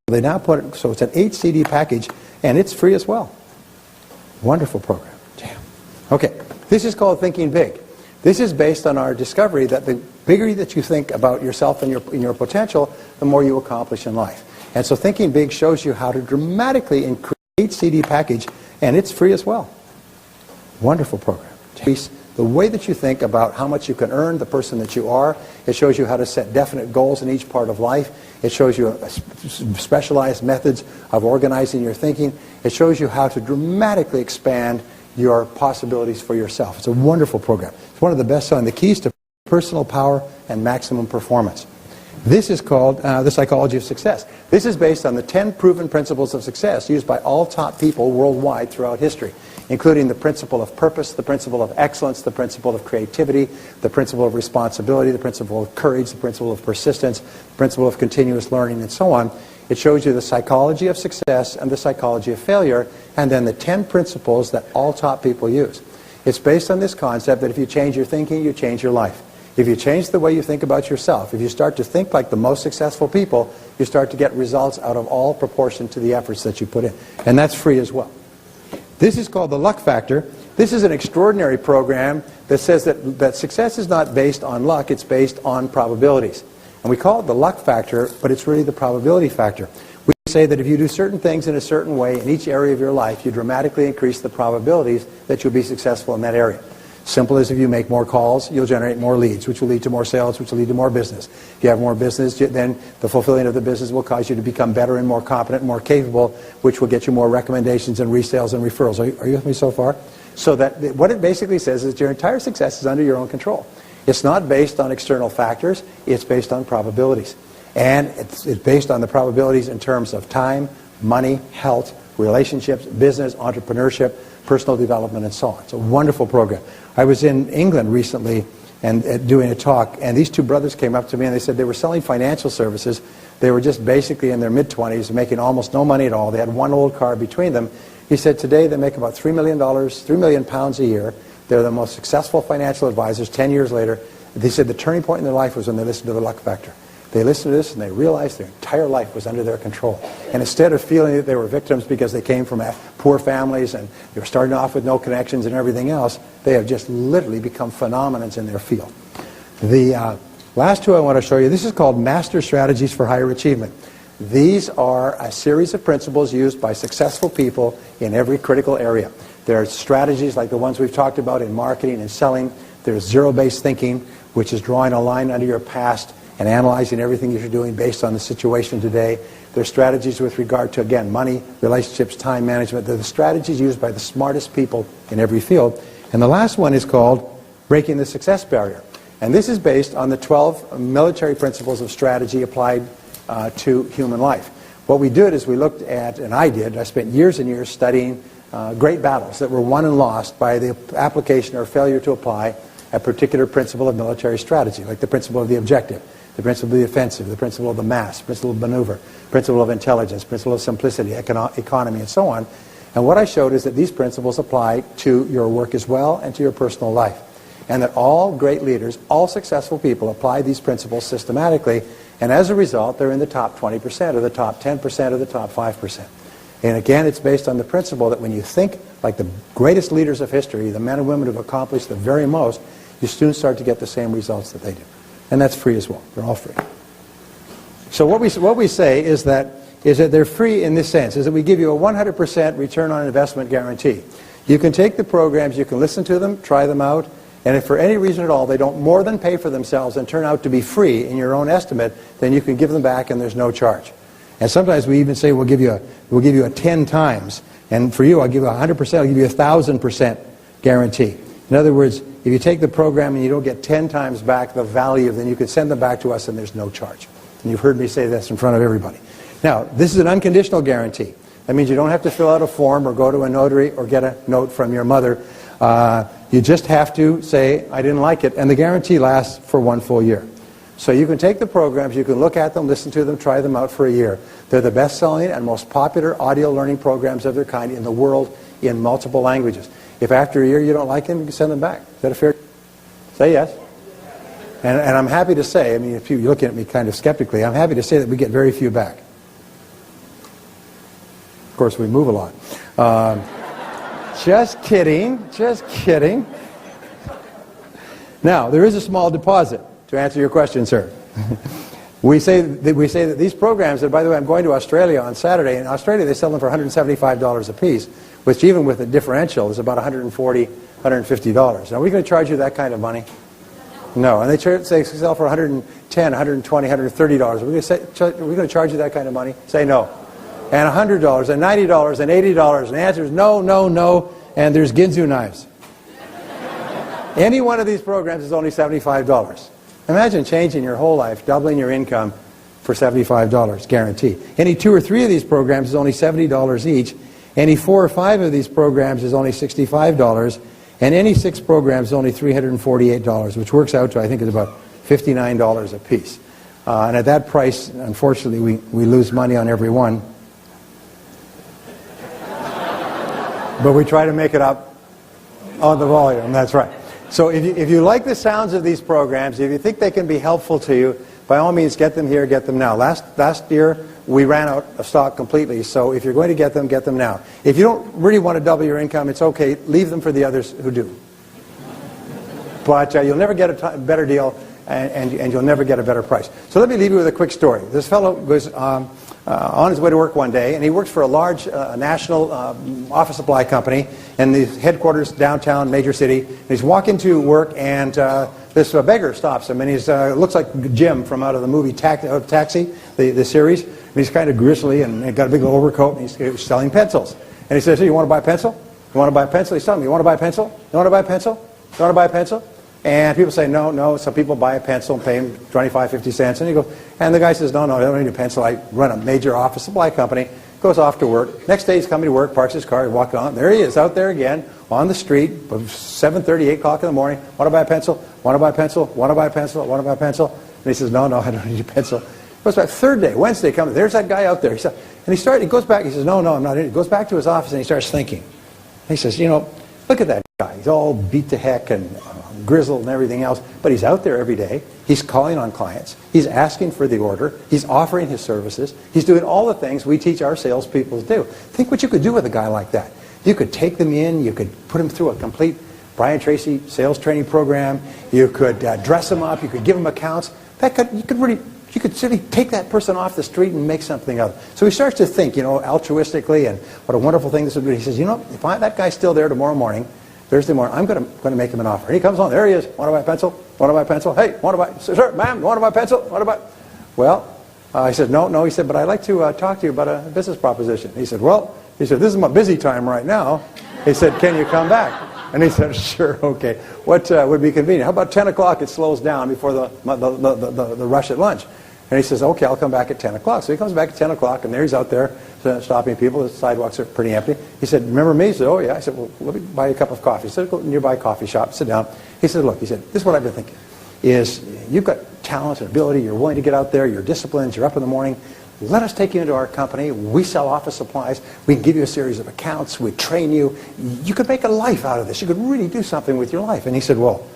They now put it, so it's an 8 CD package, and it's free as well. Wonderful program. Damn. Okay, this is called Thinking Big. This is based on our discovery that the bigger that you think about yourself and your potential, the more you accomplish in life. And so Thinking Big shows you how to dramatically increase 8 CD package, and it's free as well. Wonderful program. The way that you think about how much you can earn, the person that you are. It shows you how to set definite goals in each part of life. It shows you specialized methods of organizing your thinking. It shows you how to dramatically expand your possibilities for yourself. It's a wonderful program. It's one of the best-selling, the keys to personal power and maximum performance. This is called The Psychology of Success. This is based on the 10 proven principles of success used by all top people worldwide throughout history, including the principle of purpose, the principle of excellence, the principle of creativity, the principle of responsibility, the principle of courage, the principle of persistence, the principle of continuous learning, and so on. It shows you the psychology of success and the psychology of failure, and then the 10 principles that all top people use. It's based on this concept that if you change your thinking, you change your life. If you change the way you think about yourself, if you start to think like the most successful people, you start to get results out of all proportion to the efforts that you put in. And that's free as well. This is called the Luck Factor. This is an extraordinary program that says that success is not based on luck, it's based on probabilities. And we call it the luck factor, but it's really the probability factor. We say that if you do certain things in a certain way in each area of your life, you dramatically increase the probabilities that you'll be successful in that area. Simple as if you make more calls, you'll generate more leads, which will lead to more sales, which will lead to more business. If you have more business, then the fulfilling of the business will cause you to become better and more competent and more capable, which will get you more recommendations and resales and referrals. Are you with me so far? So that what it basically says is your entire success is under your own control. It's not based on external factors, it's based on probabilities. And it's based on the probabilities in terms of time, money, health, relationships, business, entrepreneurship, personal development, and so on. It's a wonderful program. I was in England recently and doing a talk, and these two brothers came up to me and they said they were selling financial services. They were just basically in their mid-20s, making almost no money at all. They had one old car between them. He said today they make about $3 million pounds a year. They're the most successful financial advisors 10 years later. They said the turning point in their life was when they listened to the Luck Factor. They listened to this and they realized their entire life was under their control. And instead of feeling that they were victims because they came from poor families and they were starting off with no connections and everything else, they have just literally become phenomenons in their field. The last two I want to show you, this is called Master Strategies for Higher Achievement. These are a series of principles used by successful people in every critical area. There are strategies like the ones we've talked about in marketing and selling. There's zero-based thinking, which is drawing a line under your past and analyzing everything that you're doing based on the situation today. There's strategies with regard to, again, money, relationships, time management. They're the strategies used by the smartest people in every field. And the last one is called Breaking the Success Barrier. And this is based on the 12 military principles of strategy applied to human life. What we did is we looked at, and I spent years and years studying great battles that were won and lost by the application or failure to apply a particular principle of military strategy, like the principle of the objective, the principle of the offensive, the principle of the mass, principle of maneuver, principle of intelligence, principle of simplicity, economy, and so on. And what I showed is that these principles apply to your work as well and to your personal life. And that all great leaders, all successful people apply these principles systematically, and as a result, they're in the top 20% or the top 10% or the top 5%. And again, it's based on the principle that when you think like the greatest leaders of history, the men and women who have accomplished the very most, you soon start to get the same results that they do. And that's free as well. They're all free. So what we say is that they're free in this sense, is that we give you a 100% return on investment guarantee. You can take the programs, you can listen to them, try them out, and if for any reason at all they don't more than pay for themselves and turn out to be free in your own estimate, then you can give them back and there's no charge. And sometimes we even say we'll give you a 10 times, and for you I'll give you 100%, I'll give you 1,000% guarantee. In other words, if you take the program and you don't get 10 times back the value, then you can send them back to us and there's no charge. And you've heard me say this in front of everybody. Now, this is an unconditional guarantee. That means you don't have to fill out a form or go to a notary or get a note from your mother. You just have to say, I didn't like it, and the guarantee lasts for 1 full year. So you can take the programs, you can look at them, listen to them, try them out for a year. They're the best-selling and most popular audio learning programs of their kind in the world in multiple languages. If after a year you don't like them, you can send them back. Is that a fair? Say yes. And I'm happy to say, I mean, if you're looking at me kind of skeptically, I'm happy to say that we get very few back. course, we move a lot. Just kidding. Just kidding. Now, there is a small deposit, to answer your question, sir. We say that these programs, and by the way, I'm going to Australia on Saturday. In Australia, they sell them for $175 a piece, which even with a differential is about $140, $150. Now, are we going to charge you that kind of money? No. And they sell for $110, $120, $130. We're going to charge you that kind of money? Say no. And $100, and $90, and $80. And the answer is no, no, no. And there's Ginzu knives. Any one of these programs is only $75. Imagine changing your whole life, doubling your income for $75, guaranteed. Any 2 or 3 of these programs is only $70 each. Any 4 or 5 of these programs is only $65. And any 6 programs is only $348, which works out to, I think, it's about $59 a piece. And at that price, unfortunately, we lose money on every one. But we try to make it up on the volume, that's right. So if you like the sounds of these programs, if you think they can be helpful to you, by all means, get them here, get them now. Last year, we ran out of stock completely, so if you're going to get them now. If you don't really want to double your income, it's okay. Leave them for the others who do. But you'll never get a better deal, and you'll never get a better price. So let me leave you with a quick story. This fellow was on his way to work one day, and he works for a large national office supply company in the headquarters downtown, major city. And he's walking to work, and this beggar stops him, and he's looks like Jim from out of the movie Taxi, the series. And he's kind of grizzly and got a big overcoat, and he's selling pencils. And he says, "Hey, you want to buy a pencil? You want to buy a pencil?" He's telling me, "You want to buy a pencil? You want to buy a pencil? You want to buy a pencil?" And people say, no, no. Some people buy a pencil and pay him 25, 50 cents. And he goes, and the guy says, no, no, I don't need a pencil. I run a major office supply company. Goes off to work. Next day he's coming to work, parks his car, he walks on. There he is, out there again, on the street, 7:30, 8 o'clock in the morning. Want to buy a pencil? Want to buy a pencil? Want to buy a pencil? Want to buy a pencil? And he says, no, no, I don't need a pencil. Goes back, third day, Wednesday comes, there's that guy out there. He goes back, he says, no, no, I'm not in. He goes back to his office and he starts thinking. He says, you know, look at that guy. He's all beat to heck and grizzled and everything else, but he's out there every day. He's calling on clients. He's asking for the order. He's offering his services. He's doing all the things we teach our salespeople to do. Think what you could do with a guy like that. You could take them in. You could put them through a complete Brian Tracy sales training program. You could dress them up. You could give them accounts. You could simply take that person off the street and make something of it. So he starts to think, you know, altruistically, and what a wonderful thing this would be. He says, you know, if that guy's still there tomorrow morning, Thursday morning, I'm going to make him an offer. And he comes on, there he is. Want to buy a pencil? Want to buy a pencil? Hey, want to buy? Sir, ma'am, want to buy a pencil? Want to buy? Well, I said, no, no. He said, but I'd like to talk to you about a business proposition. He said, well, this is my busy time right now. He said, can you come back? And he said, sure, okay. What would be convenient? How about 10 o'clock? It slows down before the rush at lunch. And he says, okay, I'll come back at 10 o'clock. So he comes back at 10 o'clock, and there he's out there stopping people. The sidewalks are pretty empty. He said, remember me? He said, oh, yeah. I said, well, let me buy you a cup of coffee. He said, go to a nearby coffee shop, sit down. He said, look, he said, this is what I've been thinking, is you've got talent and ability. You're willing to get out there. You're disciplined. You're up in the morning. Let us take you into our company. We sell office supplies. We can give you a series of accounts. We train you. You could make a life out of this. You could really do something with your life. And he said, well,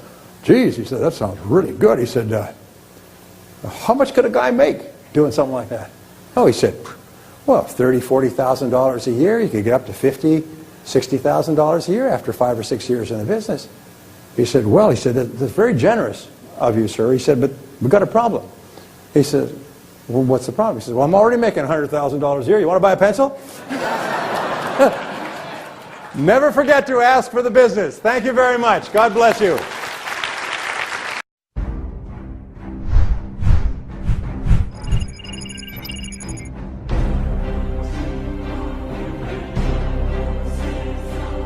geez, he said, that sounds really good. He said, how much could a guy make doing something like that? Oh, he said, well, $30,000, $40,000 a year. You could get up to $50,000, $60,000 a year after 5 or 6 years in the business. He said, well, he said, that's very generous of you, sir. He said, but we've got a problem. He said, well, what's the problem? He said, well, I'm already making $100,000 a year. You want to buy a pencil? Never forget to ask for the business. Thank you very much. God bless you.